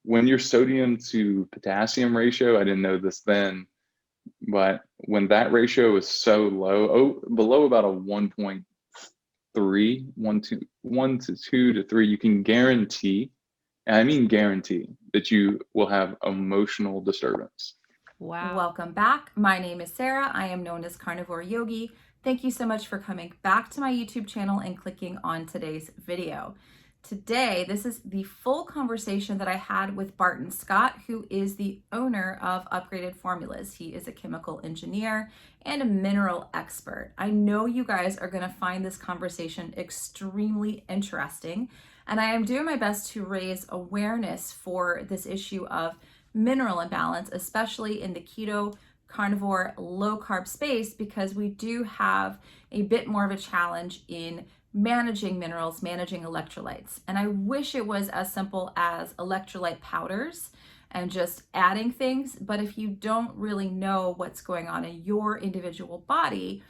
when your sodium to potassium ratio, I didn't know this then, but when that ratio is so low, below about a 1.3, 1 to 2 to 3, you can guarantee, and I mean guarantee, that you will have emotional disturbance. Wow. Welcome back. My name is Sarah. I am known as Carnivore Yogi. Thank you so much for coming back to my YouTube channel and clicking on today's video. Today, this is the full conversation that I had with Barton Scott, who is the owner of Upgraded Formulas. He is a chemical engineer and a mineral expert. I know you guys are going to find this conversation extremely interesting, and I am doing my best to raise awareness for this issue of mineral imbalance, especially in the keto, carnivore, low carb space, because we do have a bit more of a challenge in managing minerals, managing electrolytes. And I wish it was as simple as electrolyte powders and just adding things. But if you don't really know what's going on in your individual body,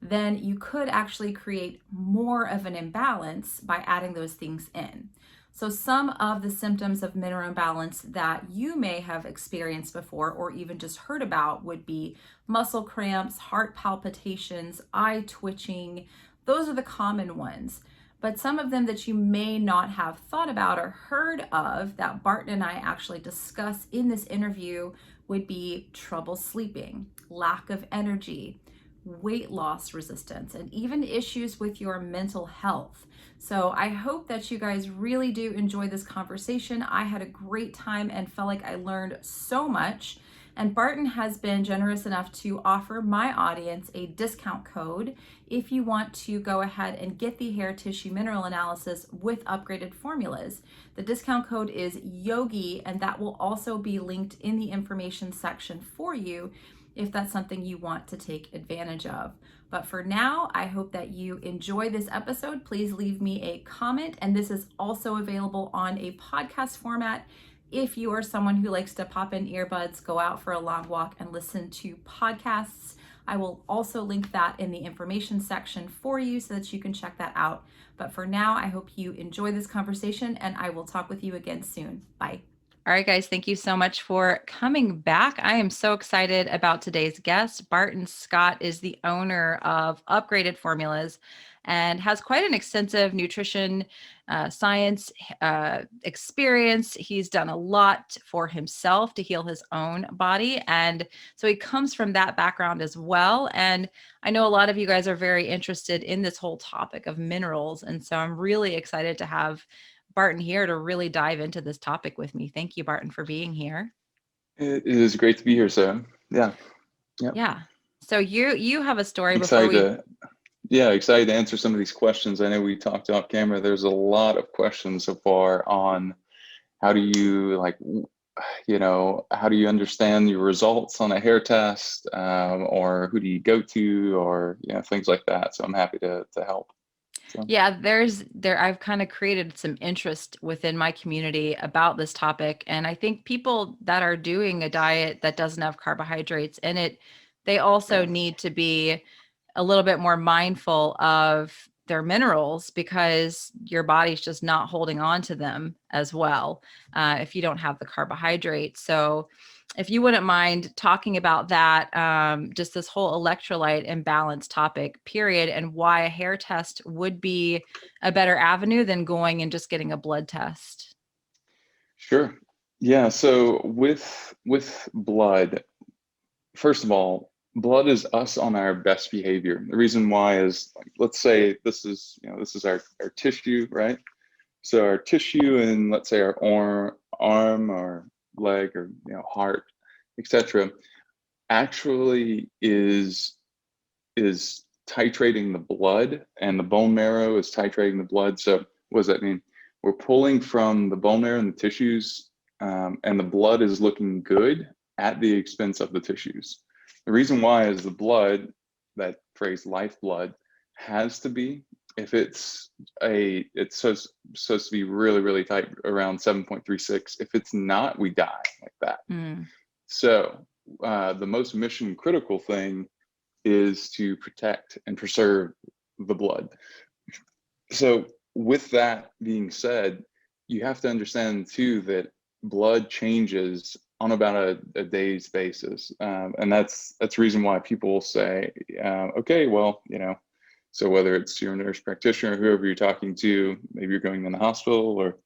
then you could actually create more of an imbalance by adding those things in. So some of the symptoms of mineral imbalance that you may have experienced before or even just heard about would be muscle cramps, heart palpitations, eye twitching. Those are the common ones. But some of them that you may not have thought about or heard of that Barton and I actually discuss in this interview would be trouble sleeping, lack of energy, weight loss resistance, and even issues with your mental health. So I hope that you guys really do enjoy this conversation. I had a great time and felt like I learned so much. And Barton has been generous enough to offer my audience a discount code if you want to go ahead and get the hair tissue mineral analysis with Upgraded Formulas. The discount code is YOGI, and that will also be linked in the information section for you if that's something you want to take advantage of. But for now, I hope that you enjoy this episode. Please leave me a comment, and this is also available on a podcast format. If you are someone who likes to pop in earbuds, go out for a long walk, and listen to podcasts, I will also link that in the information section for you so that you can check that out. But for now, I hope you enjoy this conversation, and I will talk with you again soon. Bye. All right, guys, thank you so much for coming back. I am so excited about today's guest. Barton Scott is the owner of Upgraded Formulas and has quite an extensive nutrition science experience. He's done a lot for himself to heal his own body. And so he comes from that background as well. And I know a lot of you guys are very interested in this whole topic of minerals. And so I'm really excited to have Barton here to really dive into this topic with me. Thank you, Barton, for being here. It is great to be here, Sarah. Yeah. Yep. Yeah. So you have a story excited to answer some of these questions. I know we talked off camera. There's a lot of questions so far on how do you how do you understand your results on a hair test, or who do you go to, or things like that. So I'm happy to help. So. Yeah, I've kind of created some interest within my community about this topic. And I think people that are doing a diet that doesn't have carbohydrates in it, they also need to be a little bit more mindful of their minerals because your body's just not holding on to them as well if you don't have the carbohydrates. So if you wouldn't mind talking about that, just this whole electrolyte imbalance topic, period, and why a hair test would be a better avenue than going and just getting a blood test. Sure. Yeah. So with blood, first of all, blood is us on our best behavior. The reason why is, let's say this is our tissue, right? So our tissue in, let's say, our arm or leg or heart, etc., actually is titrating the blood, and the bone marrow is titrating the blood. So what does that mean? We're pulling from the bone marrow and the tissues, and the blood is looking good at the expense of the tissues. The reason why is the blood, that phrase lifeblood, has to be, if it's supposed to be really, really tight, around 7.36. If it's not, we die like that. So the most mission critical thing is to protect and preserve the blood. So with that being said, you have to understand too that blood changes on about a day's basis. And that's the reason why people will say, okay, well, so whether it's your nurse practitioner, whoever you're talking to, maybe you're going in the hospital or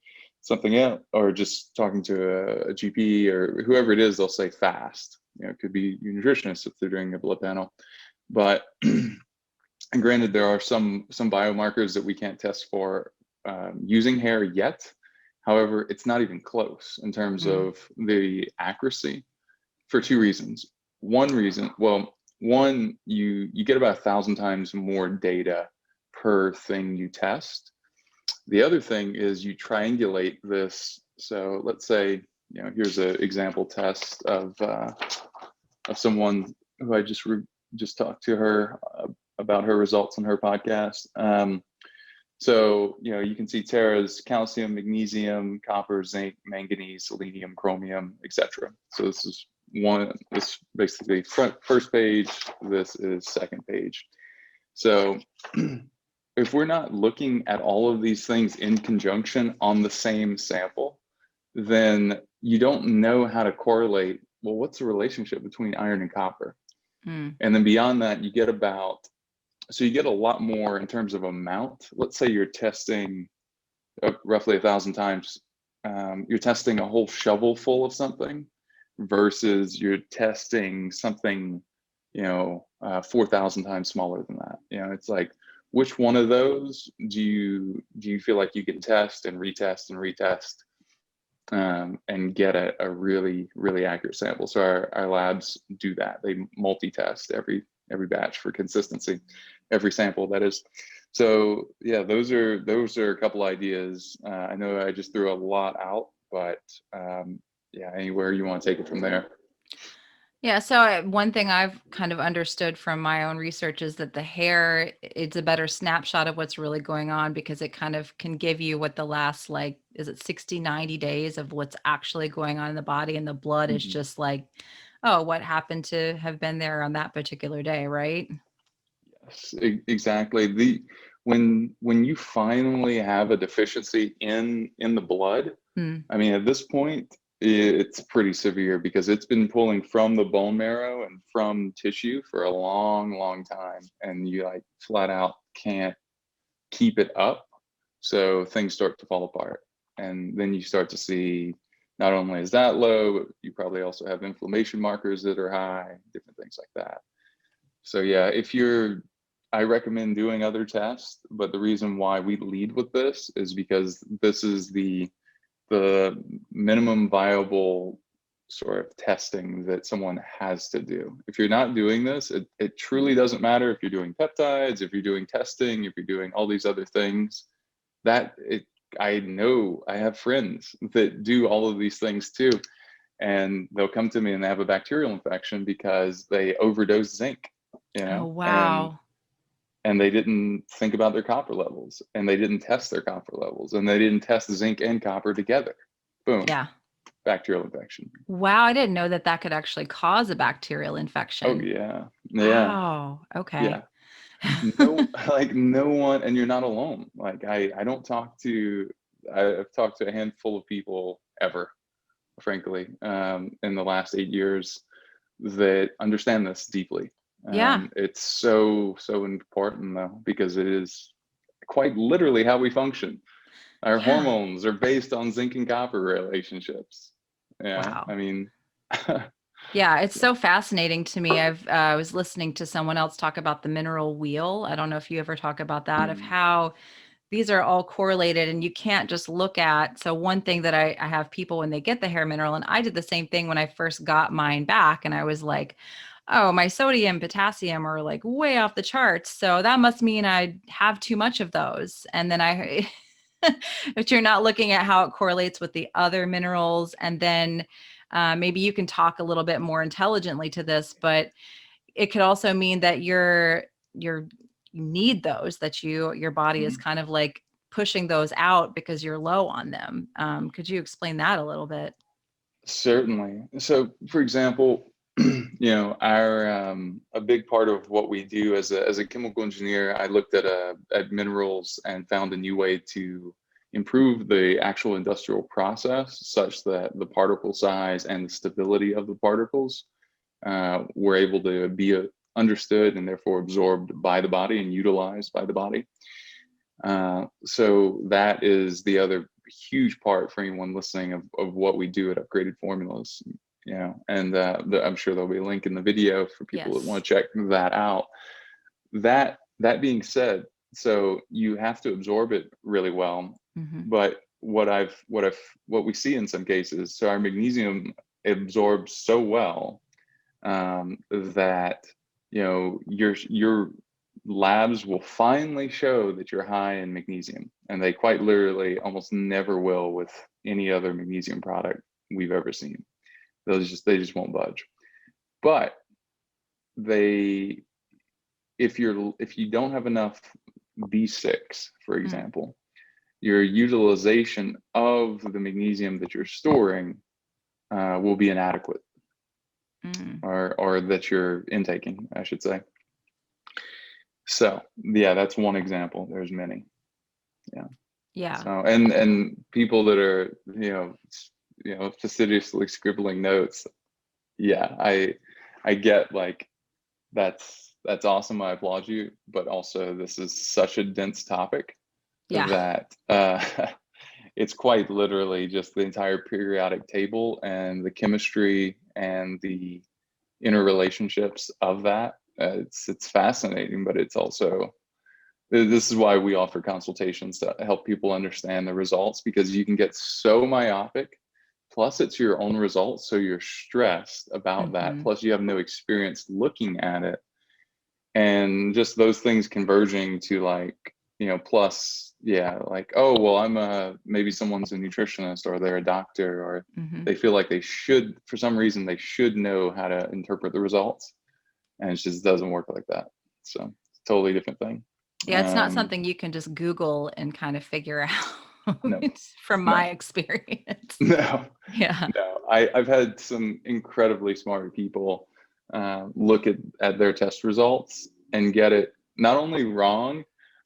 something else, or just talking to a GP or whoever it is, they'll say fast. It could be your nutritionist if they're doing a blood panel. But and granted, there are some biomarkers that we can't test for using hair yet. However, it's not even close in terms of the accuracy for two reasons. One, you get about 1,000 times more data per thing you test. The other thing is you triangulate this. So let's say, here's an example test of someone who I just talked to her about her results on her podcast. So, you can see Tara's calcium, magnesium, copper, zinc, manganese, selenium, chromium, etc. So this is basically first page. This is second page. So if we're not looking at all of these things in conjunction on the same sample, then you don't know how to correlate, well, what's the relationship between iron and copper? And then beyond that, you get a lot more in terms of amount. Let's say you're testing roughly 1,000 times. You're testing a whole shovel full of something versus you're testing something, 4,000 times smaller than that. It's like, which one of those do you feel like you can test and retest and retest and get a really, really accurate sample? So our labs do that. They multi-test every batch for consistency, every sample, that is. So yeah, those are a couple ideas. I know I just threw a lot out, but yeah, anywhere you want to take it from there. Yeah. So one thing I've kind of understood from my own research is that the hair, it's a better snapshot of what's really going on because it kind of can give you what the last, like, is it 60, 90 days of what's actually going on in the body, and the blood is just like, oh, what happened to have been there on that particular day, right? Yes, exactly. When you finally have a deficiency in the blood, I mean, at this point, it's pretty severe because it's been pulling from the bone marrow and from tissue for a long, long time, and you like flat out can't keep it up. So things start to fall apart, and then you start to see not only is that low, but you probably also have inflammation markers that are high, different things like that. So yeah, I recommend doing other tests, but the reason why we lead with this is because this is the minimum viable sort of testing that someone has to do. If you're not doing this, it truly doesn't matter if you're doing peptides, if you're doing testing, if you're doing all these other things. I know I have friends that do all of these things too, and they'll come to me and they have a bacterial infection because they overdose zinc, Oh, wow. and they didn't think about their copper levels, and they didn't test their copper levels, and they didn't test zinc and copper together. Boom. Yeah. Bacterial infection. Wow. I didn't know that could actually cause a bacterial infection. Oh yeah. Yeah. Wow. Okay. Yeah. No one, and you're not alone. Like I've talked to a handful of people ever, frankly, in the last 8 years that understand this deeply. Yeah. It's so important though, because it is quite literally how we function. Our hormones are based on zinc and copper relationships. Yeah. Wow. I mean, yeah, it's so fascinating to me. I was listening to someone else talk about the mineral wheel. I don't know if you ever talk about that, of how these are all correlated, and you can't just look at. So one thing that I have people when they get the hair mineral, and I did the same thing when I first got mine back, and I was like, oh, my sodium, potassium are like way off the charts. So that must mean I have too much of those. And then but you're not looking at how it correlates with the other minerals. And then maybe you can talk a little bit more intelligently to this, but it could also mean that you need those, that your body is kind of like pushing those out because you're low on them. Could you explain that a little bit? Certainly. So, for example, our a big part of what we do as a chemical engineer, I looked at minerals and found a new way to improve the actual industrial process such that the particle size and the stability of the particles were able to be understood and therefore absorbed by the body and utilized by the body. So that is the other huge part for anyone listening of what we do at Upgraded Formulas, you know, and I'm sure there'll be a link in the video for people that want to check that out. That being said, so you have to absorb it really well, but what we see in some cases, so our magnesium absorbs so well that, you know, your labs will finally show that you're high in magnesium, and they quite literally almost never will with any other magnesium product we've ever seen. They just won't budge. But if you don't have enough B6, for example, your utilization of the magnesium that you're storing will be inadequate, or that you're intaking, I should say. So yeah, that's one example. There's many. Yeah. So, and people that are, you know, fastidiously scribbling notes. Yeah, I get, like, that's awesome. I applaud you, but also this is such a dense topic that it's quite literally just the entire periodic table and the chemistry and the interrelationships of that. It's fascinating, but it's also, this is why we offer consultations to help people understand the results, because you can get so myopic, plus it's your own results, so you're stressed about that, plus you have no experience looking at it, and just those things converging to, like, you know, plus, yeah, like, oh, well, I'm maybe someone's a nutritionist, or they're a doctor, or they feel like they should, for some reason, they should know how to interpret the results, and it just doesn't work like that. So it's a totally different thing. Yeah, it's not something you can just Google and kind of figure out. No, from my experience. No. Yeah. No, I've had some incredibly smart people look at their test results and get it not only wrong,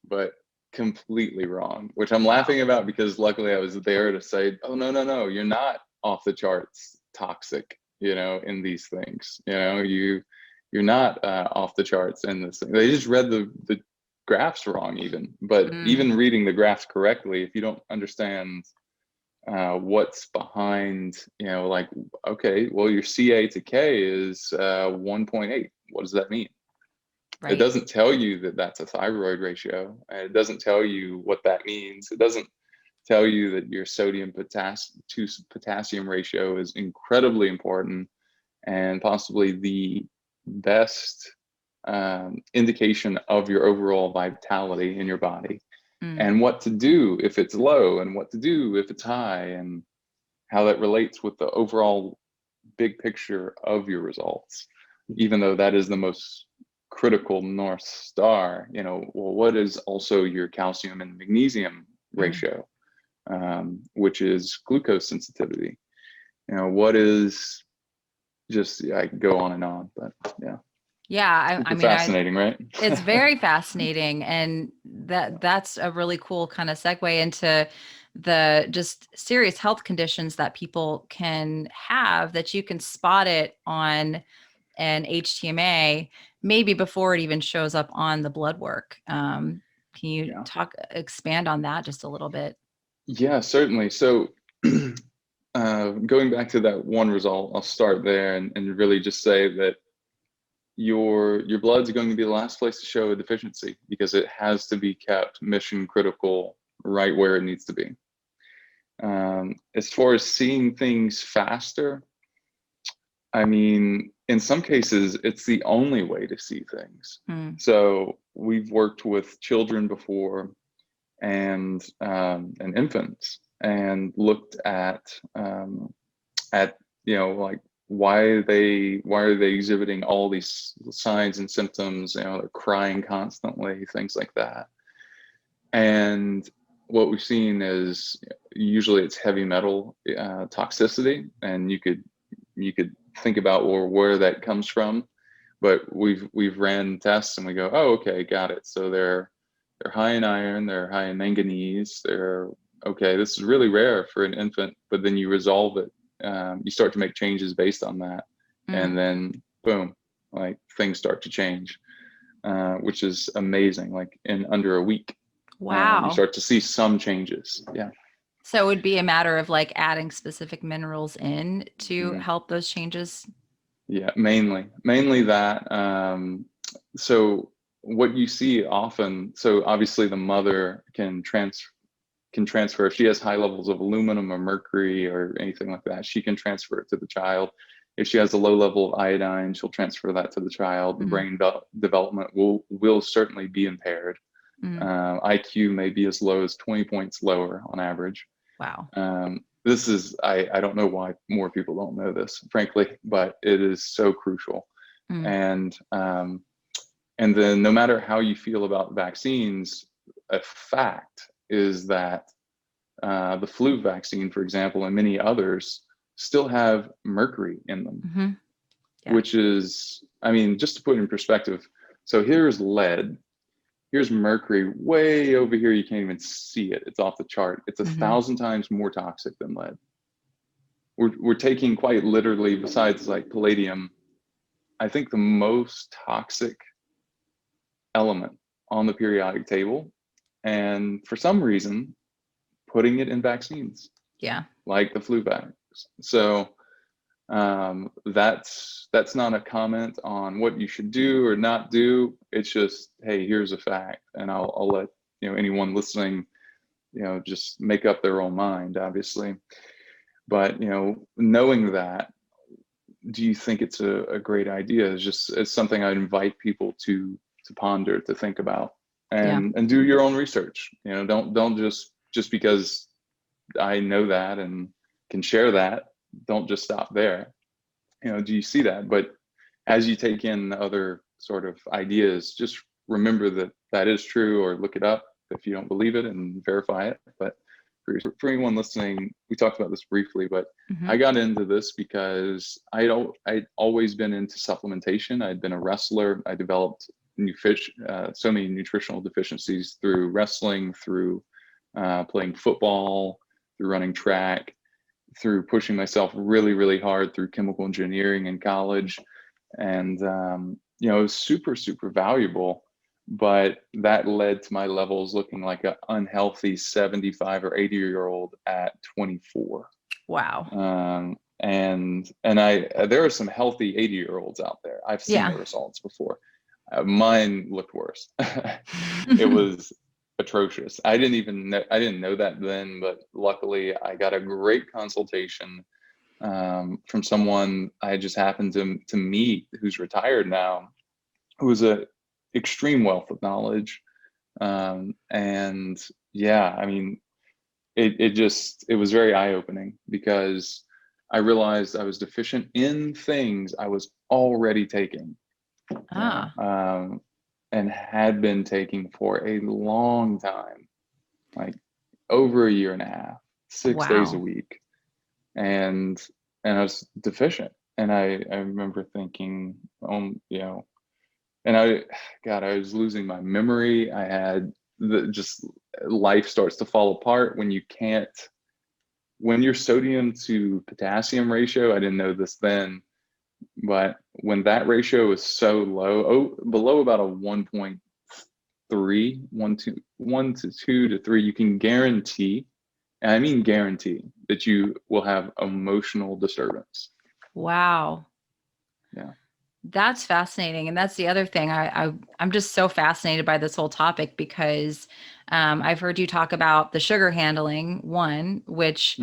but completely wrong, which I'm laughing about, because luckily I was there to say, oh, no, you're not off the charts toxic, you know, in these things, you know, you're not off the charts in this thing. They just read the graphs wrong, but even reading the graphs correctly, if you don't understand what's behind, you know, like, okay, well, your CA to K is 1.8. What does that mean? Right. It doesn't tell you that that's a thyroid ratio, and it doesn't tell you what that means. It doesn't tell you that your sodium to potassium ratio is incredibly important, and possibly the best indication of your overall vitality in your body, and what to do if it's low, and what to do if it's high, and how that relates with the overall big picture of your results, even though that is the most critical North Star. You know, well, what is also your calcium and magnesium ratio, which is glucose sensitivity? You know, what is, just, I could go on and on, but yeah. Yeah, I mean, fascinating, right? It's very fascinating, and that's a really cool kind of segue into the just serious health conditions that people can have, that you can spot it on an HTMA maybe before it even shows up on the blood work. Can you expand on that just a little bit? Yeah, certainly. So going back to that one result, I'll start there and really just say that your blood's going to be the last place to show a deficiency, because it has to be kept mission critical right where it needs to be. As far as seeing things faster, I mean, in some cases, it's the only way to see things. So we've worked with children before, and infants, and looked at you know, like, why are they exhibiting all these signs and symptoms? You know, they're crying constantly, things like that. And what we've seen is usually it's heavy metal toxicity, and you could think about where that comes from. But we've ran tests, and we go, oh, okay, got it. So they're high in iron, they're high in manganese, they're okay, this is really rare for an infant, but then you resolve it. You start to make changes based on that. And then boom, like things start to change, which is amazing. Like in under a week, Wow. you start to see some changes. Yeah. So it would be a matter of like adding specific minerals in to help those changes. Yeah, mainly that. So what you see often, so obviously the mother can transfer if she has high levels of aluminum or mercury or anything like that, she can transfer it to the child. If she has a low level of iodine, she'll transfer that to the child. The brain development will certainly be impaired. IQ may be as low as 20 points lower on average. Wow. This is, I don't know why more people don't know this, frankly, but it is so crucial. And then no matter how you feel about vaccines, a fact is that the flu vaccine, for example, and many others still have mercury in them, which is, I mean, just to put it in perspective. So here's lead, here's mercury way over here. You can't even see it. It's off the chart. It's 1,000 times more toxic than lead. We're taking quite literally, besides like palladium, I think the most toxic element on the periodic table. And for some reason, putting it in vaccines. Yeah. Like the flu vax. So that's not a comment on what you should do or not do. It's just, hey, here's a fact. And I'll let, anyone listening, just make up their own mind, obviously. But, knowing that, do you think it's a great idea? It's something I'd invite people to ponder, to think about, and do your own research. Don't just because I know that and can share that, don't just stop there. Do you see that? But as you take in other sort of ideas, just remember that that is true, or look it up if you don't believe it and verify it. But for anyone listening, we talked about this briefly, but I got into this because I'd always been into supplementation. I'd been a wrestler. I developed so many nutritional deficiencies through wrestling, through playing football, through running track, through pushing myself really, really hard through chemical engineering in college. And, it was super, super valuable, but that led to my levels looking like an unhealthy 75 or 80-year-old at 24. Wow. And there are some healthy 80-year-olds out there. I've seen the results before. Mine looked worse. It was atrocious. I didn't know that then, but luckily I got a great consultation from someone I just happened to meet, who's retired now, who was a extreme wealth of knowledge. And yeah, I mean, it was very eye-opening, because I realized I was deficient in things I was already taking. And had been taking for a long time, like over a year and a half, 6 days a week. And I was deficient. And I remember thinking, and I was losing my memory. I had just life starts to fall apart when your sodium to potassium ratio, I didn't know this then, but when that ratio is so low, below about a 1.3, 1 to 2 to 3, you can guarantee, and I mean guarantee, that you will have emotional disturbance. Wow. Yeah. That's fascinating. And that's the other thing. I'm just so fascinated by this whole topic, because I've heard you talk about the sugar handling one, which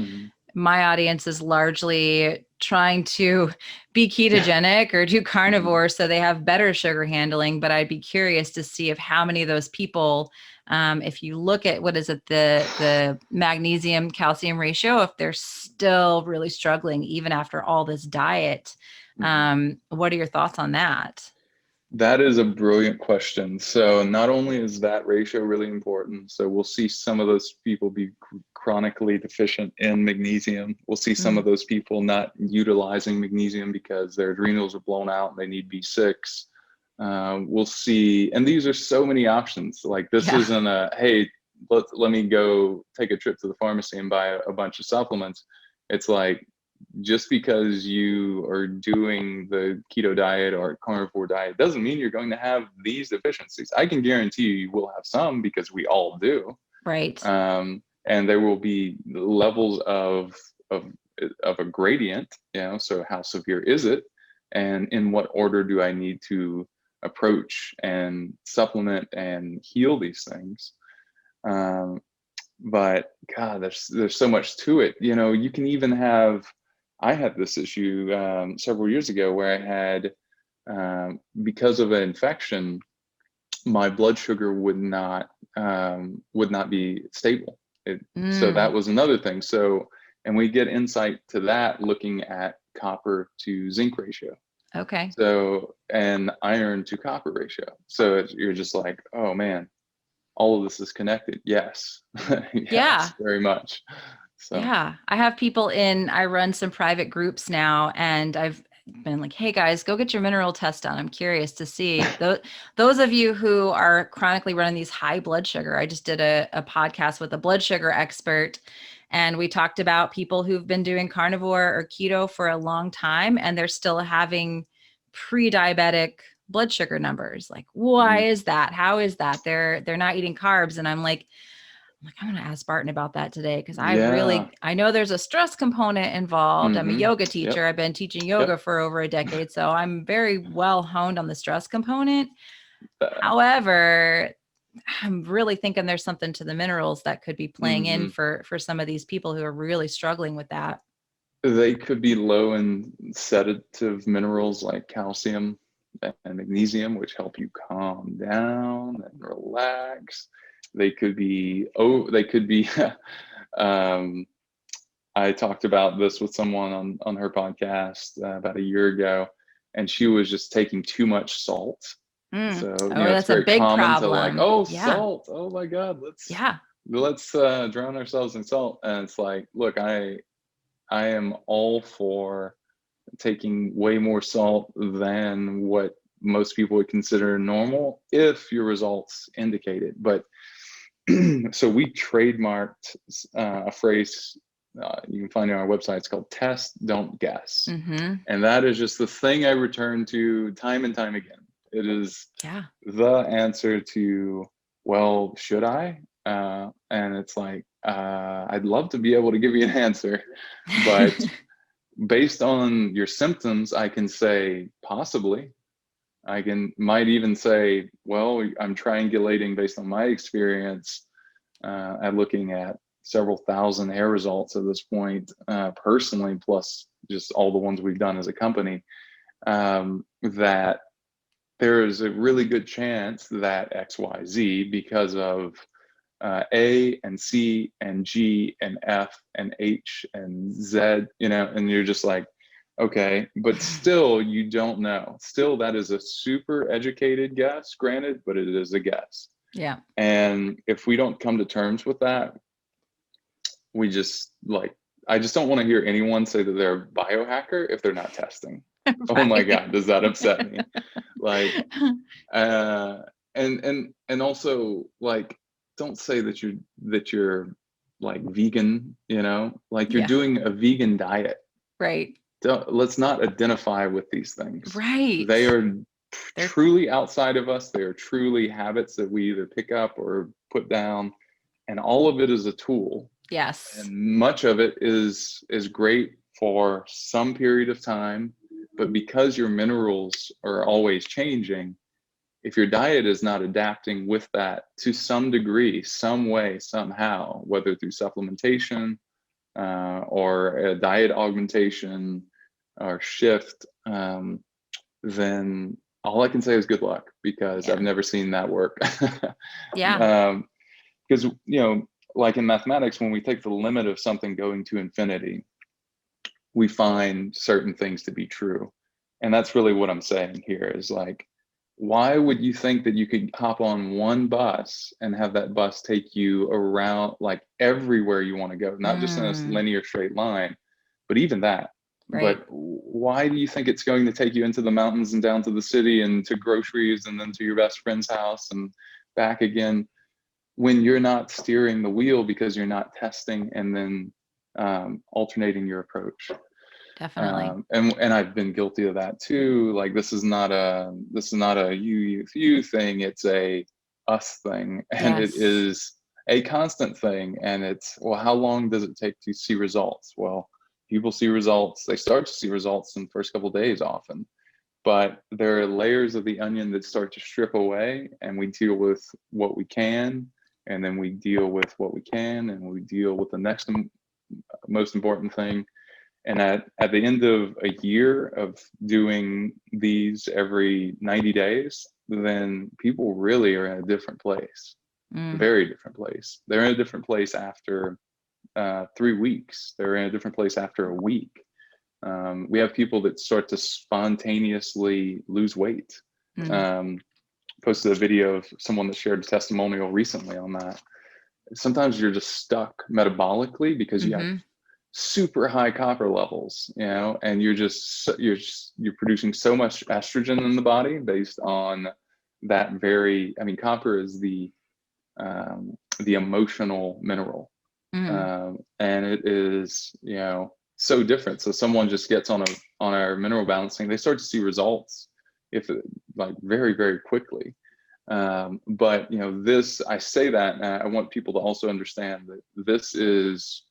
my audience is largely trying to be ketogenic or do carnivore so they have better sugar handling. But I'd be curious to see if how many of those people, if you look at the magnesium calcium ratio, if they're still really struggling even after all this diet. What are your thoughts on that? That is a brilliant question. So not only is that ratio really important, so we'll see some of those people be chronically deficient in magnesium. We'll see some of those people not utilizing magnesium because their adrenals are blown out and they need B6. We'll see, and these are so many options. Like this isn't a, hey, let me go take a trip to the pharmacy and buy a bunch of supplements. It's like, just because you are doing the keto diet or carnivore diet doesn't mean you're going to have these deficiencies. I can guarantee you will have some, because we all do. Right. And there will be levels of a gradient, so how severe is it? And in what order do I need to approach and supplement and heal these things? But God, there's so much to it. You can even have, I had this issue several years ago where I had, because of an infection, my blood sugar would not be stable. So that was another thing. So, and we get insight to that looking at copper to zinc ratio. Okay. So, and iron to copper ratio. So you're just like, oh man, all of this is connected. Yes. Yes, Yeah. very much. So. Yeah. I run some private groups now, and I've been like, hey guys, go get your mineral test done. I'm curious to see those of you who are chronically running these high blood sugar. I just did a podcast with a blood sugar expert, and we talked about people who've been doing carnivore or keto for a long time, and they're still having pre-diabetic blood sugar numbers. Like, why is that? How is that? They're not eating carbs. And I'm like, I'm going to ask Barton about that today, because I know there's a stress component involved. I'm a yoga teacher. Yep. I've been teaching yoga for over a decade, so I'm very well honed on the stress component. However, I'm really thinking there's something to the minerals that could be playing in for some of these people who are really struggling with that. They could be low in sedative minerals like calcium and magnesium, which help you calm down and relax. They could be, I talked about this with someone on her podcast about a year ago, and she was just taking too much salt. So, that's a big problem. Salt. Oh my God, let's drown ourselves in salt. And it's like, look, I am all for taking way more salt than what most people would consider normal if your results indicate it. But so we trademarked a phrase you can find it on our website. It's called test, don't guess. And that is just the thing I return to time and time again. It is the answer to, well, should I? And it's like, I'd love to be able to give you an answer, but based on your symptoms, I can say possibly. Might even say, well, I'm triangulating based on my experience at looking at several thousand hair results at this point, personally, plus just all the ones we've done as a company, that there is a really good chance that XYZ, because of A and C and G and F and H and Z, and you're just like, okay, but still you don't know. Still, that is a super educated guess, granted, but it is a guess. Yeah. And if we don't come to terms with that, we just I just don't want to hear anyone say that they're a biohacker if they're not testing. Right. Oh my God, does that upset me? And also, don't say that you're like vegan, you're doing a vegan diet. Right. Let's not identify with these things. Right. They're truly outside of us. They are truly habits that we either pick up or put down, and all of it is a tool. Yes. And much of it is great for some period of time, but because your minerals are always changing, if your diet is not adapting with that to some degree, some way, somehow, whether through supplementation or a diet augmentation or shift, then all I can say is good luck, because I've never seen that work. Because, like in mathematics, when we take the limit of something going to infinity, we find certain things to be true. And that's really what I'm saying here is why would you think that you could hop on one bus and have that bus take you around everywhere you want to go, not just in a linear straight line, but even that. Right. But why do you think it's going to take you into the mountains and down to the city and to groceries and then to your best friend's house and back again? when you're not steering the wheel because you're not testing and then alternating your approach. Definitely. And I've been guilty of that too. Like this is not a you thing. It's a us thing, and it Yes. is a constant thing. And it's, well, how long does it take to see results? Well, people see results. They start to see results in the first couple of days often, but there are layers of the onion that start to strip away, and we deal with what we can, and then we deal with what we can, and we deal with the next most important thing. And at the end of a year of doing these every 90 days, then people really are in a different place, very different place. They're in a different place after 3 weeks. They're in a different place after a week. We have people that start to spontaneously lose weight. Posted a video of someone that shared a testimonial recently on that. Sometimes you're just stuck metabolically because you have super high copper levels, and you're producing so much estrogen in the body based on that copper is the emotional mineral. And it is, so different. So someone just gets on our mineral balancing, they start to see results very, very quickly. But I say that, and I want people to also understand that this is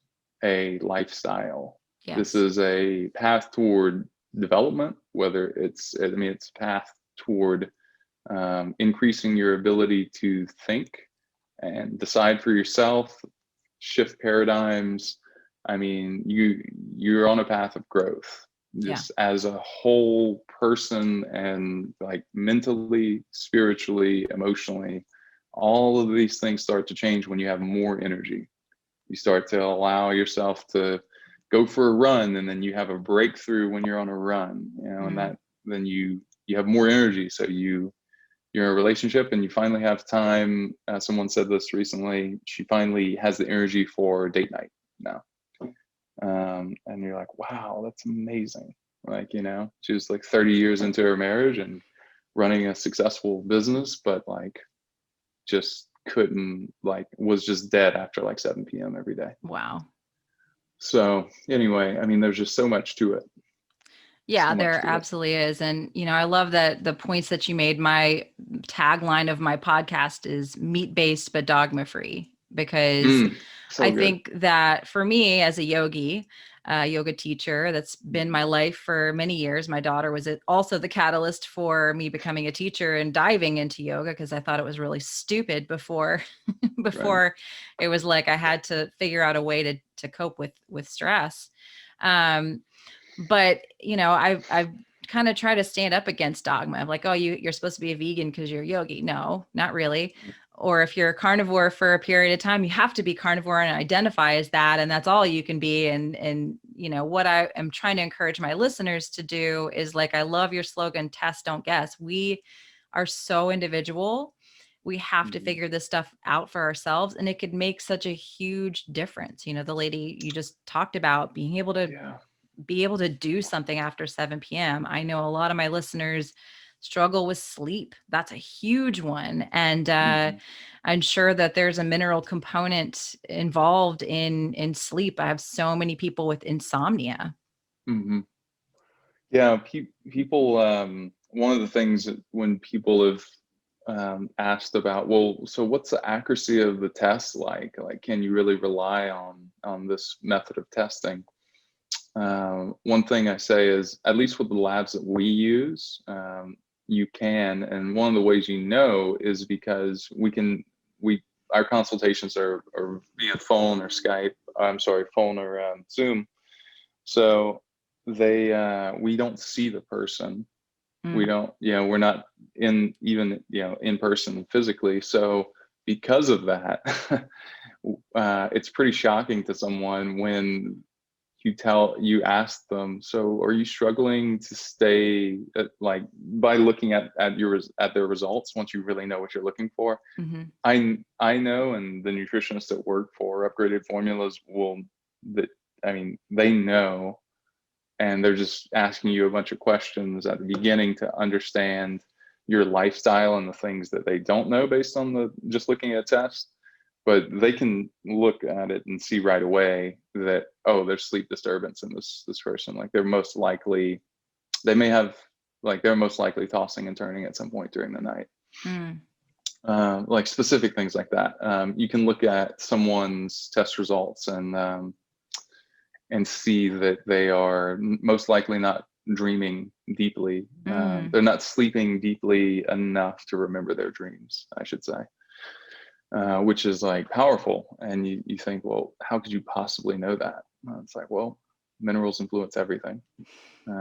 a lifestyle. Yes. This is a path toward development, whether it's a path toward increasing your ability to think and decide for yourself, shift paradigms. You're on a path of growth, just as a whole person, and like mentally, spiritually, emotionally, all of these things start to change when you have more energy. You start to allow yourself to go for a run, and then you have a breakthrough when you're on a run, and then you have more energy. So you're in a relationship and you finally have time. Someone said this recently, she finally has the energy for date night now. And you're like, wow, that's amazing. She was like 30 years into her marriage and running a successful business, but just was just dead after 7 p.m. every day. Wow. So anyway, there's just so much to it. Yeah, there absolutely is. And, I love that the points that you made. My tagline of my podcast is meat-based, but dogma-free, because I think that for me as a yoga teacher, that's been my life for many years. My daughter was also the catalyst for me becoming a teacher and diving into yoga, because I thought it was really stupid before it was like I had to figure out a way to cope with stress. But I've kind of tried to stand up against dogma of like, oh, you're supposed to be a vegan because you're a yogi. No, not really. Or if you're a carnivore for a period of time, you have to be carnivore and identify as that, and that's all you can be. And what I am trying to encourage my listeners to do is, like, I love your slogan, test, don't guess. We are so individual. We have to figure this stuff out for ourselves, and it could make such a huge difference. The lady you just talked about being able to be able to do something after 7 p.m. I know a lot of my listeners struggle with sleep. That's a huge one. And I'm sure that there's a mineral component involved in sleep. I have so many people with insomnia. Yeah, people, one of the things that when people have asked about, well, so what's the accuracy of the test like? Can you really rely on this method of testing? One thing I say is, at least with the labs that we use, you can, and one of the ways is because our consultations are via phone or Skype. Phone or Zoom. So we don't see the person. We don't, we're not in person physically. So because of that, it's pretty shocking to someone when you ask them, so are you struggling to stay by looking at their results once you really know what you're looking for? I know, and the nutritionists that work for Upgraded Formulas they know, and they're just asking you a bunch of questions at the beginning to understand your lifestyle and the things that they don't know based on just looking at tests. but they can look at it and see right away that, oh, there's sleep disturbance in this person. Like they're most likely, they may have, like they're most likely tossing and turning at some point during the night. Like specific things like that. You can look at someone's test results and see that they are most likely not dreaming deeply. They're not sleeping deeply enough to remember their dreams, I should say. Which is like powerful. And you think, well, how could you possibly know that? It's like, well, minerals influence everything.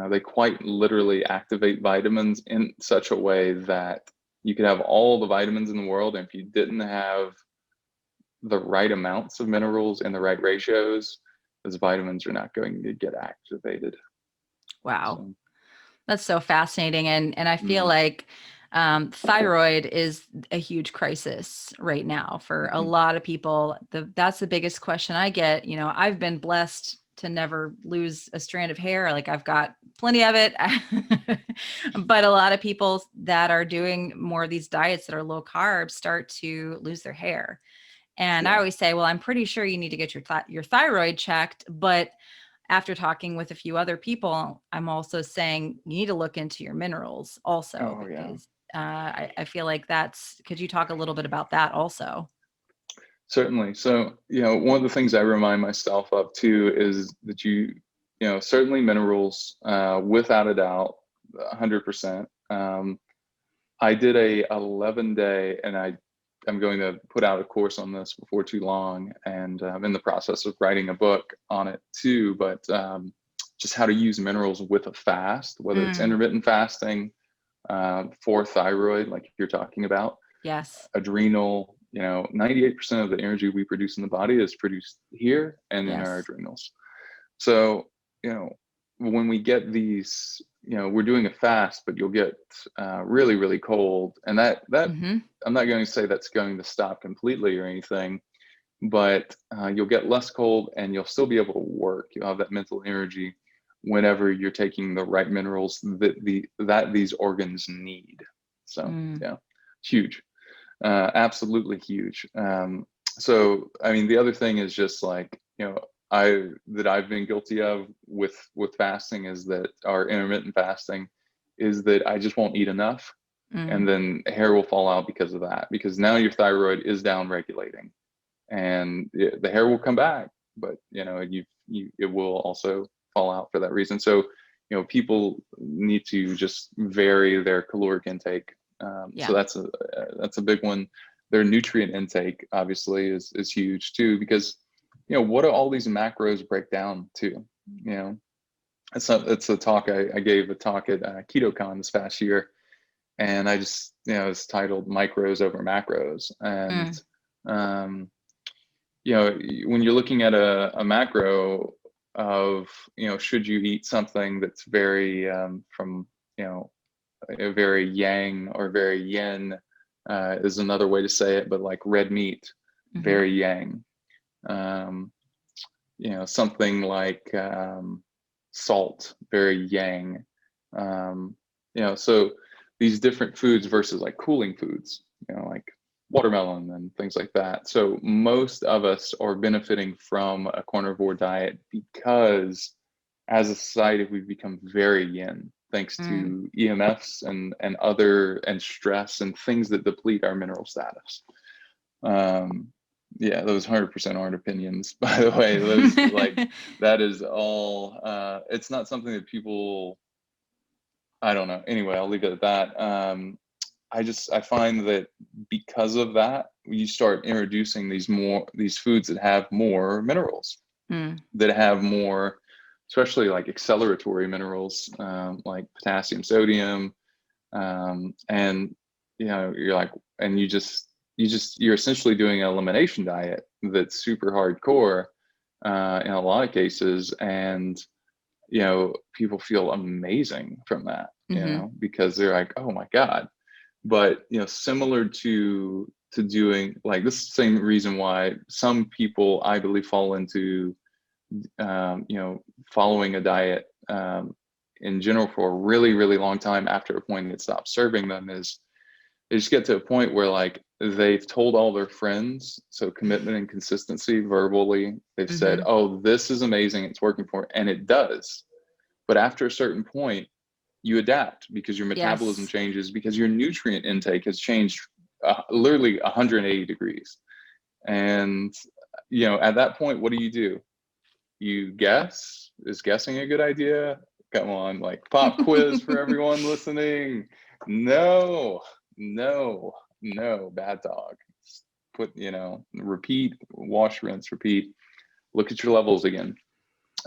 They quite literally activate vitamins in such a way that you could have all the vitamins in the world, and if you didn't have the right amounts of minerals in the right ratios, those vitamins are not going to get activated. Wow. So, that's so fascinating. And I feel like thyroid is a huge crisis right now for a lot of people. That's the biggest question I get. You know, I've been blessed to never lose a strand of hair. Like I've got plenty of it, but a lot of people that are doing more of these diets that are low carb start to lose their hair. And I always say, well, I'm pretty sure you need to get your thyroid checked, but after talking with a few other people, I'm also saying you need to look into your minerals also, because I feel like could you talk a little bit about that also? Certainly. So, one of the things I remind myself of too is that certainly minerals, without a doubt, 100%. I did a 11-day, and I'm going to put out a course on this before too long, and I'm in the process of writing a book on it too, but just how to use minerals with a fast, whether it's intermittent fasting for thyroid, like you're talking about. Yes. Adrenal, 98% of the energy we produce in the body is produced here and in our adrenals. So, when we get these, we're doing a fast, but you'll get really, really cold. And that I'm not going to say that's going to stop completely or anything, but you'll get less cold and you'll still be able to work. You'll have that mental energy whenever you're taking the right minerals that these organs need. So yeah, huge. Absolutely huge. So, I mean, the other thing is just like, I've been guilty of with fasting is that our intermittent fasting is that I just won't eat enough, and then hair will fall out because of that, because now your thyroid is down regulating, and the hair will come back, but it will also fall out for that reason. So, people need to just vary their caloric intake. So that's a big one. Their nutrient intake obviously is huge too, because what do all these macros break down to? It's a talk I gave a talk at KetoCon this past year, and I just it's titled "Micros over Macros," and when you're looking at a macro of should you eat something that's very from a very yang or very yin is another way to say it, but like red meat, very yang. Something like salt, very yang. So these different foods versus like cooling foods, like watermelon and things like that. So most of us are benefiting from a carnivore diet because as a society, we've become very yin, thanks to EMFs and stress and things that deplete our mineral status. Those 100% aren't opinions, by the way. Those that is all. It's not something that people. I don't know. Anyway, I'll leave it at that. I find that because of that, you start introducing these foods that have more minerals, that have more, especially like acceleratory minerals, like potassium, sodium, and you're like, and you're essentially doing an elimination diet that's super hardcore in a lot of cases, and people feel amazing from that, because they're like, oh my god. But similar to doing like this, same reason why some people I believe fall into following a diet in general for a really, really long time after a point it stops serving them is they just get to a point where like they've told all their friends. So commitment and consistency verbally, they've said, oh, this is amazing, it's working for it, and it does. But after a certain point, you adapt because your metabolism changes, because your nutrient intake has changed literally 180 degrees. And, you know, at that point, what do? You guess? Is guessing a good idea? Come on, like pop quiz for everyone listening. No, bad dog. Put, you know, repeat, wash, rinse, repeat. Look at your levels again.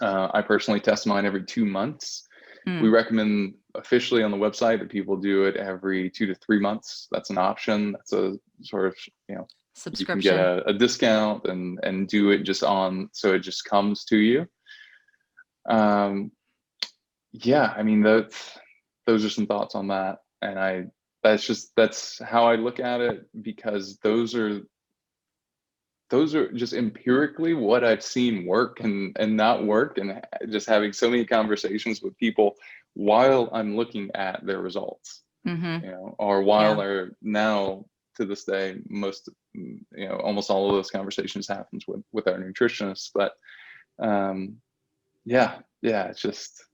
I personally test mine every 2 months. We recommend officially on the website that people do it every 2 to 3 months. That's an option. That's a sort of, you know, subscription. You can get a discount and do it just on, so it just comes to you. Yeah, I mean, those are some thoughts on that. And that's how I look at it, because those are just empirically what I've seen work and not work, and just having so many conversations with people while I'm looking at their results, you know, or while they're now, to this day, almost all of those conversations happens with our nutritionists. But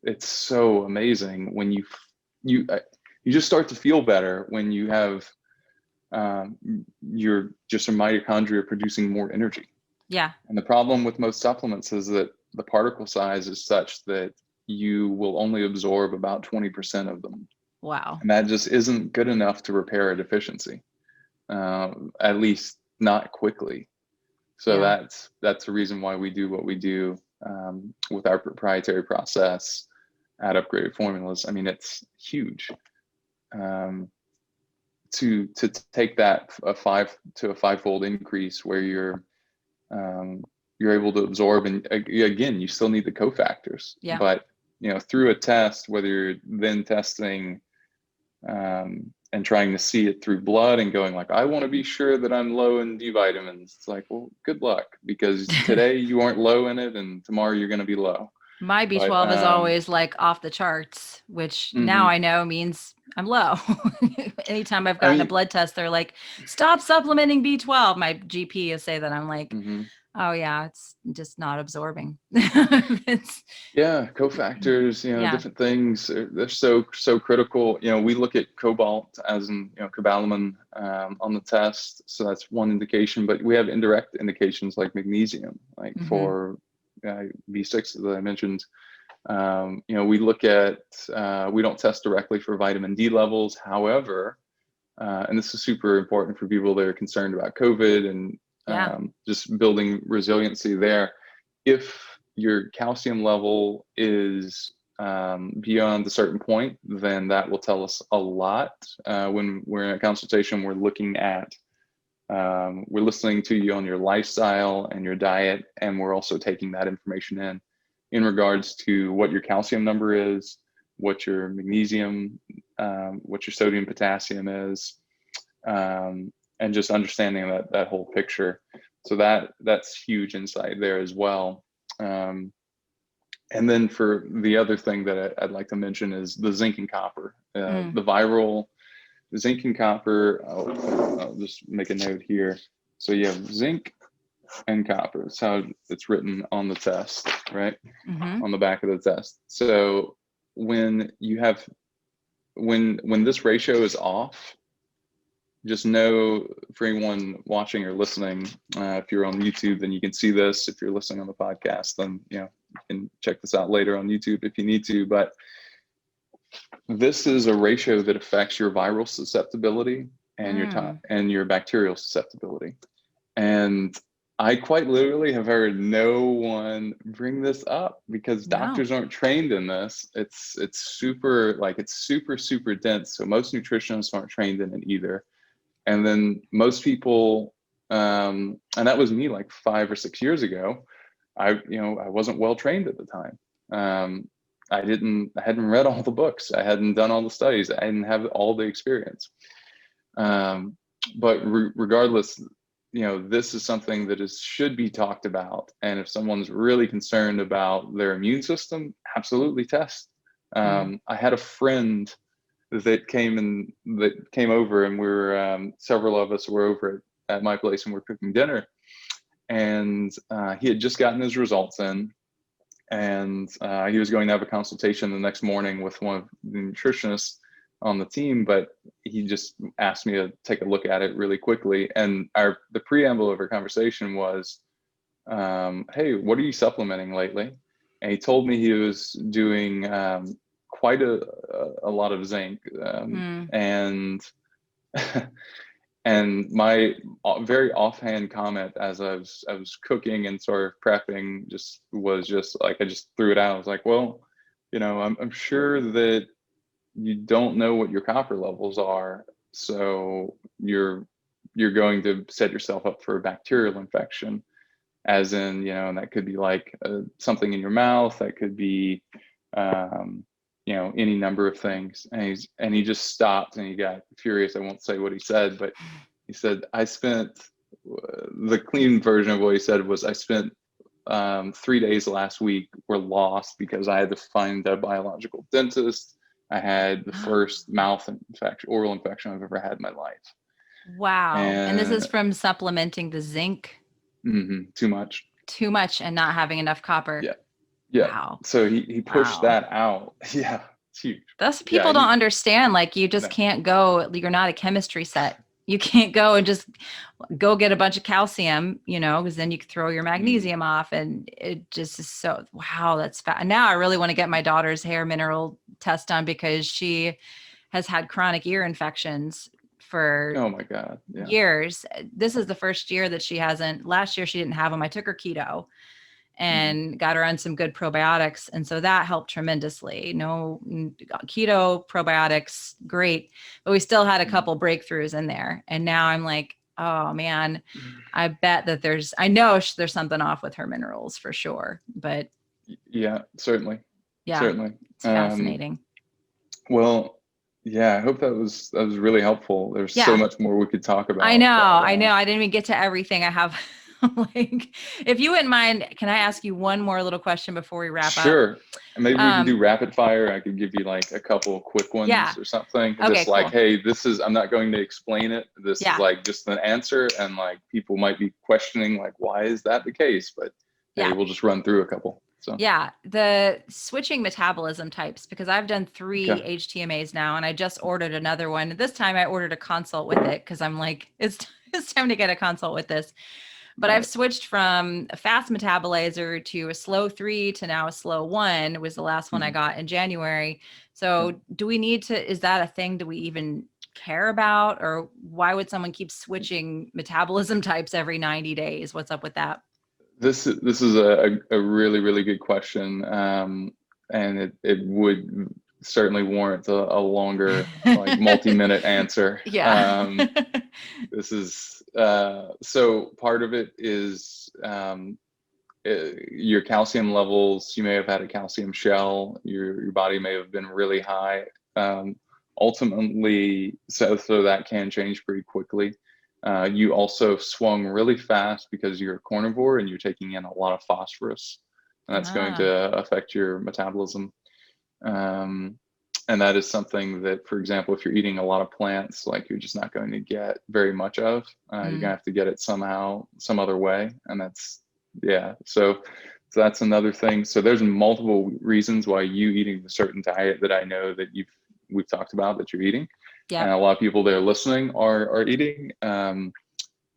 it's so amazing when you just start to feel better when you have your mitochondria producing more energy. Yeah. And the problem with most supplements is that the particle size is such that you will only absorb about 20% of them. Wow. And that just isn't good enough to repair a deficiency, at least not quickly. So that's the reason why we do what we do with our proprietary process at Upgraded Formulas. I mean, it's huge. To take that a fivefold increase where you're able to absorb, and again, you still need the cofactors. Yeah. But you know, through a test, whether you're then testing and trying to see it through blood and going like, I want to be sure that I'm low in D vitamins. It's like, well, good luck, because today you aren't low in it, and tomorrow you're going to be low. My B12 is always like off the charts, which now I know means I'm low. Anytime I've gotten a blood test, they're like, stop supplementing B12. My GP is say that I'm like, oh yeah, it's just not absorbing. Cofactors, you know, different things. They're so critical. You know, we look at cobalt as in, you know, cobalamin on the test. So that's one indication, but we have indirect indications like magnesium, like for B6 that I mentioned. You know, we look at, we don't test directly for vitamin D levels. However, and this is super important for people that are concerned about COVID and just building resiliency there. If your calcium level is beyond a certain point, then that will tell us a lot. When we're in a consultation, we're looking at, we're listening to you on your lifestyle and your diet, and we're also taking that information in regards to what your calcium number is, what your magnesium, what your sodium, potassium is, and just understanding that whole picture. So that's huge insight there as well. And then for the other thing that I'd like to mention is the zinc and copper, the viral zinc and copper. I'll just make a note here. So you have zinc and copper. That's how it's written on the test, right? On the back of the test. So when you have, when this ratio is off, just know, for anyone watching or listening, if you're on YouTube, then you can see this. If you're listening on the podcast, then you know, you can check this out later on YouTube if you need to. But this is a ratio that affects your viral susceptibility and your bacterial susceptibility. And I quite literally have heard no one bring this up, because doctors aren't trained in this. It's super dense. So most nutritionists aren't trained in it either. And then most people, and that was me like 5 or 6 years ago. I wasn't well trained at the time. I hadn't read all the books. I hadn't done all the studies. I didn't have all the experience. But regardless, you know, this is something that should be talked about. And if someone's really concerned about their immune system, absolutely test. I had a friend that came over, and we were several of us were over at my place, and we're cooking dinner, and he had just gotten his results in, and he was going to have a consultation the next morning with one of the nutritionists on the team, but he just asked me to take a look at it really quickly. And the preamble of our conversation was, hey, what are you supplementing lately? And he told me he was doing quite a lot of zinc, and and my very offhand comment as I was cooking and sort of prepping was like, I just threw it out. I was like, well, I'm sure that you don't know what your copper levels are, so you're going to set yourself up for a bacterial infection, as in, and that could be like something in your mouth, that could be any number of things. And he just stopped and he got furious. I won't say what he said, but he said, the clean version of what he said was, I spent 3 days last week were lost because I had to find a biological dentist. I had the first oral infection I've ever had in my life. Wow. And this is from supplementing the zinc? Too much. Too much and not having enough copper. Yeah. Yeah. Wow. So he pushed that out. Yeah. It's huge. That's people don't understand. Like, you just can't go, you're not a chemistry set. You can't go and just go get a bunch of calcium, because then you can throw your magnesium off, and it just is so, wow, that's fat. And now I really want to get my daughter's hair mineral test done, because she has had chronic ear infections for oh my God, years. This is the first year that she hasn't. Last year she didn't have them. I took her keto and got her on some good probiotics. And so that helped tremendously. No keto probiotics, great. But we still had a couple breakthroughs in there. And now I'm like, oh man, I bet that I know there's something off with her minerals for sure. But yeah, certainly. Yeah, certainly. It's fascinating. Well, yeah, I hope that was really helpful. There's so much more we could talk about. I know. I didn't even get to everything. I have like, if you wouldn't mind, can I ask you one more little question before we wrap up? Sure. And maybe we can do rapid fire. I could give you like a couple of quick ones or something. Okay, just like, hey, I'm not going to explain it. This is like just an answer. And like, people might be questioning, like, why is that the case? But hey, we'll just run through a couple. So the switching metabolism types, because I've done 3 HTMAs now, and I just ordered another one. This time I ordered a consult with it, because I'm like, it's time to get a consult with this. But I've switched from a fast metabolizer to a slow 3 to now a slow 1 was the last one I got in January. So do we need to, is that a thing? Do we even care about, or why would someone keep switching metabolism types every 90 days? What's up with that? This is a really, really good question. And it would certainly warrant a longer, like multi-minute answer. This is, so part of it is your calcium levels. You may have had a calcium shell. Your body may have been really high. Ultimately, so that can change pretty quickly. You also swung really fast because you're a carnivore and you're taking in a lot of phosphorus, and that's going to affect your metabolism. And that is something that, for example, if you're eating a lot of plants, like, you're just not going to get very much of. You're gonna have to get it somehow, some other way. And that's, so that's another thing. So there's multiple reasons why you eating a certain diet that I know that we've talked about that you're eating. And a lot of people that are listening are eating, and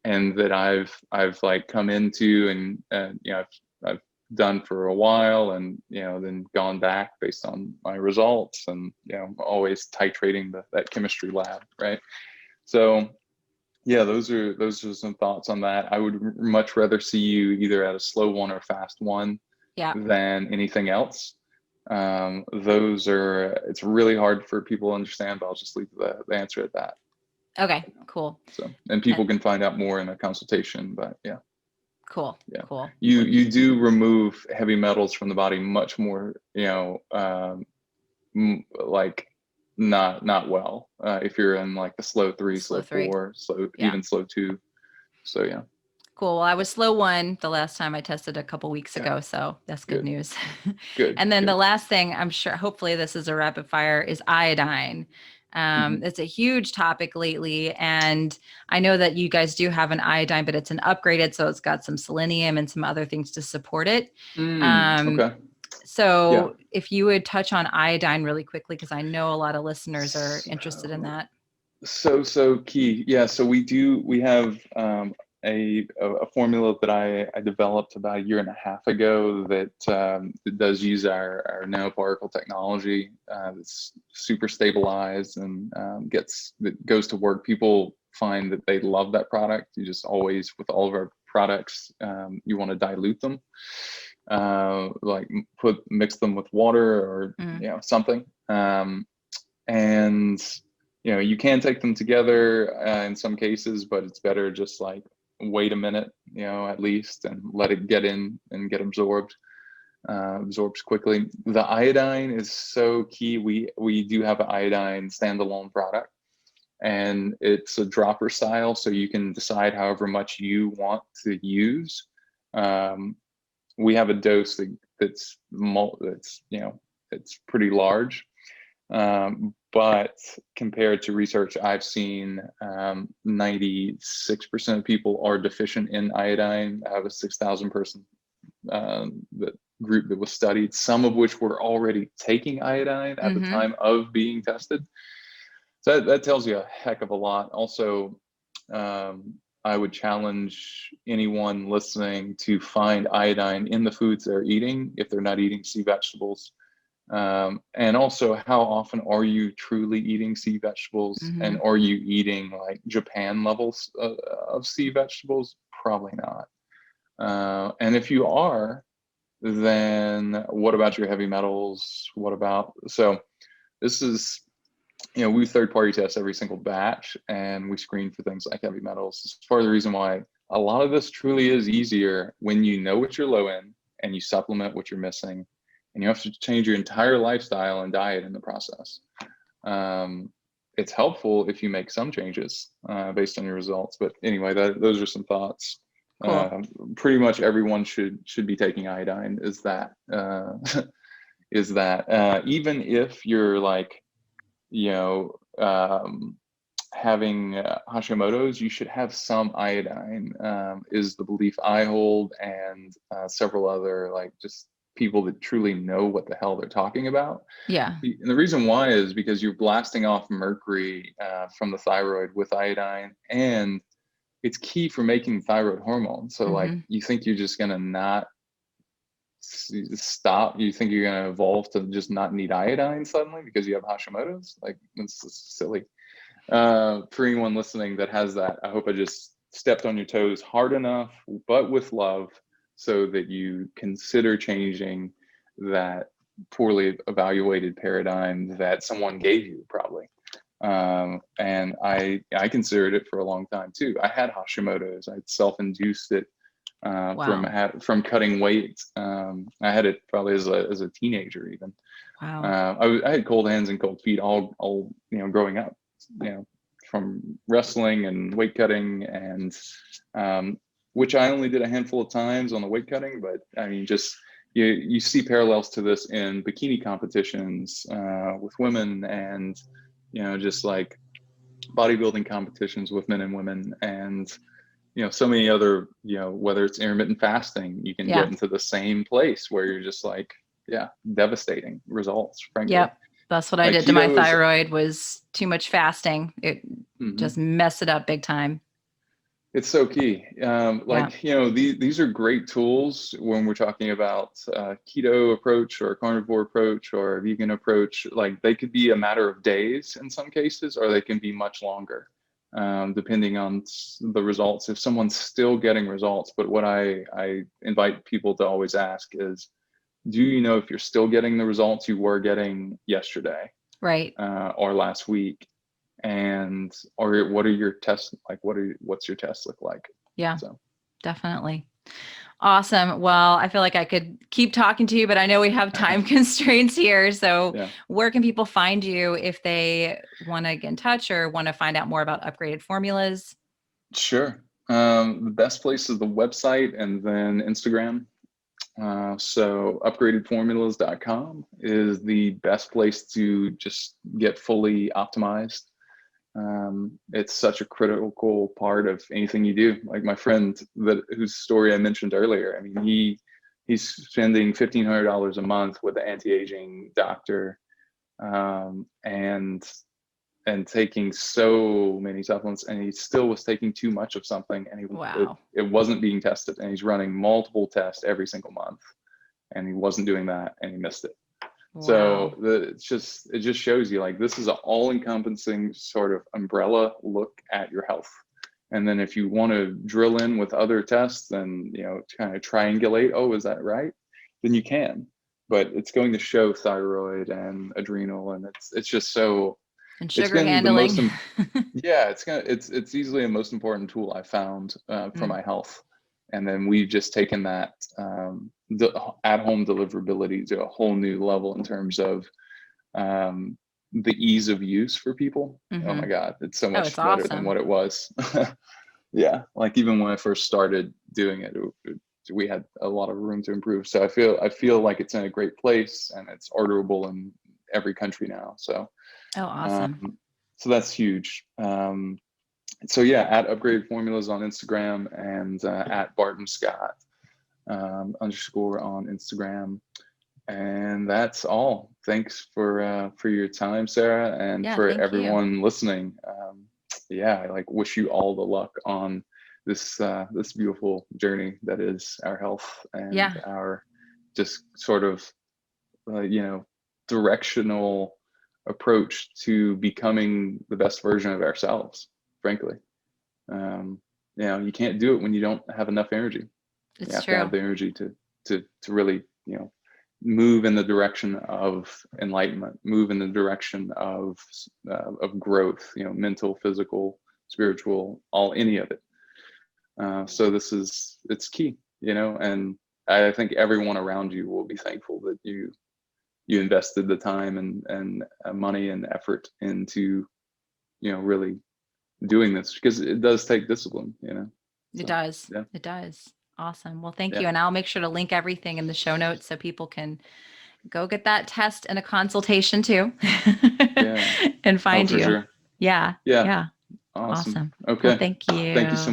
that I've like come into and I've done for a while, and then gone back based on my results, and always titrating that chemistry lab, right? So those are some thoughts on that. I would much rather see you either at a slow 1 or fast 1 than anything else. It's really hard for people to understand, but I'll just leave the answer at that. Okay, cool. So, and people can find out more in a consultation, but cool. You do remove heavy metals from the body much more, like not well, if you're in like the slow 3, slow 4, even slow 2. So Cool. Well, I was slow 1 the last time I tested a couple weeks ago, so that's good news. Good. And then the last thing, I'm sure, hopefully this is a rapid fire, is iodine. It's a huge topic lately. And I know that you guys do have an iodine, but it's an upgraded. So it's got some selenium and some other things to support it. Okay. So if you would touch on iodine really quickly, because I know a lot of listeners are interested in that. So key. Yeah. So we have a formula that I developed about a year and a half ago that does use our nanoparticle technology. That's super stabilized and that goes to work. People find that they love that product. You just always, with all of our products, you want to dilute them, like mix them with water or something. And you can take them together in some cases, but it's better just like wait a minute, at least, and let it get in and get absorbed. Absorbs quickly. The iodine is so key. We do have an iodine standalone product, and it's a dropper style, so you can decide however much you want to use. We have a dose that's it's pretty large. But compared to research I've seen, 96% of people are deficient in iodine. I have a 6,000 person group that was studied, some of which were already taking iodine at the time of being tested. So that tells you a heck of a lot. Also, I would challenge anyone listening to find iodine in the foods they're eating if they're not eating sea vegetables. And also, how often are you truly eating sea vegetables? And are you eating like Japan levels of sea vegetables? Probably not. And if you are, then what about your heavy metals? So this is, we third-party test every single batch, and we screen for things like heavy metals. It's part of the reason why a lot of this truly is easier when you know what you're low in and you supplement what you're missing. And you have to change your entire lifestyle and diet in the process. It's helpful if you make some changes based on your results. But anyway, those are some thoughts. Cool. Pretty much everyone should be taking iodine. Is that even if you're like, having Hashimoto's, you should have some iodine. Is the belief I hold, and several other just people that truly know what the hell they're talking about. Yeah. And the reason why is because you're blasting off mercury from the thyroid with iodine, and it's key for making thyroid hormone. So you think you're just gonna not stop? You think you're gonna evolve to just not need iodine suddenly because you have Hashimoto's? It's silly. For anyone listening that has that, I hope I just stepped on your toes hard enough, but with love, so that you consider changing that poorly evaluated paradigm that someone gave you, probably. And I considered it for a long time too. I had Hashimoto's. I self-induced it from cutting weight. I had it probably as a teenager even. Wow. I had cold hands and cold feet all growing up. From wrestling and weight cutting, and which I only did a handful of times on the weight cutting, but I mean, just you see parallels to this in bikini competitions with women, and just like bodybuilding competitions with men and women, and so many other, whether it's intermittent fasting, you can get into the same place where you're just like, devastating results, frankly. Yep. That's what I did to my thyroid, was too much fasting. It just messed it up big time. It's so key. These are great tools when we're talking about keto approach or carnivore approach or vegan approach. Like, they could be a matter of days in some cases, or they can be much longer, depending on the results. If someone's still getting results, but what I invite people to always ask is, do you know if you're still getting the results you were getting yesterday, right, or last week? Or what are your tests like? What's your test look like? Yeah, so definitely. Awesome. Well, I feel like I could keep talking to you, but I know we have time constraints here. So where can people find you if they want to get in touch or want to find out more about upgraded formulas? Sure. The best place is the website, and then Instagram. So upgradedformulas.com is the best place to just get fully optimized. It's such a critical part of anything you do. Like my friend whose story I mentioned earlier, I mean, he's spending $1,500 a month with an anti-aging doctor, and taking so many supplements, and he still was taking too much of something, and Wow. it wasn't being tested, and he's running multiple tests every single month, and he wasn't doing that, and he missed it. Wow. So it just shows you, like, this is an all-encompassing sort of umbrella look at your health. And then if you want to drill in with other tests and, kind of triangulate, oh, is that right? Then you can. But it's going to show thyroid and adrenal, and it's just so. And sugar handling. Yeah, it's easily the most important tool I found for my health. And then we've just taken that the at-home deliverability to a whole new level in terms of the ease of use for people. Oh my God, it's so much better than what it was. Yeah, like even when I first started doing it, we had a lot of room to improve. So I feel like it's in a great place, and it's orderable in every country now. So. Oh, awesome. So that's huge. So yeah, at Upgraded Formulas on Instagram, and at Barton Scott _ on Instagram. And that's all. Thanks for your time, Sarah, and for everyone listening. I wish you all the luck on this beautiful journey that is our health and our just sort of directional approach to becoming the best version of ourselves, frankly. You can't do it when you don't have enough energy. You have to have the energy to really, move in the direction of enlightenment, move in the direction of growth, mental, physical, spiritual, any of it. So it's key, and I think everyone around you will be thankful that you invested the time and money and effort into, really doing this, because it does take discipline, It does. Yeah. It does. Awesome. Well, thank you. And I'll make sure to link everything in the show notes so people can go get that test and a consultation too. And find you. Sure. Yeah. Yeah. Awesome. Okay. Well, thank you. Thank you so much.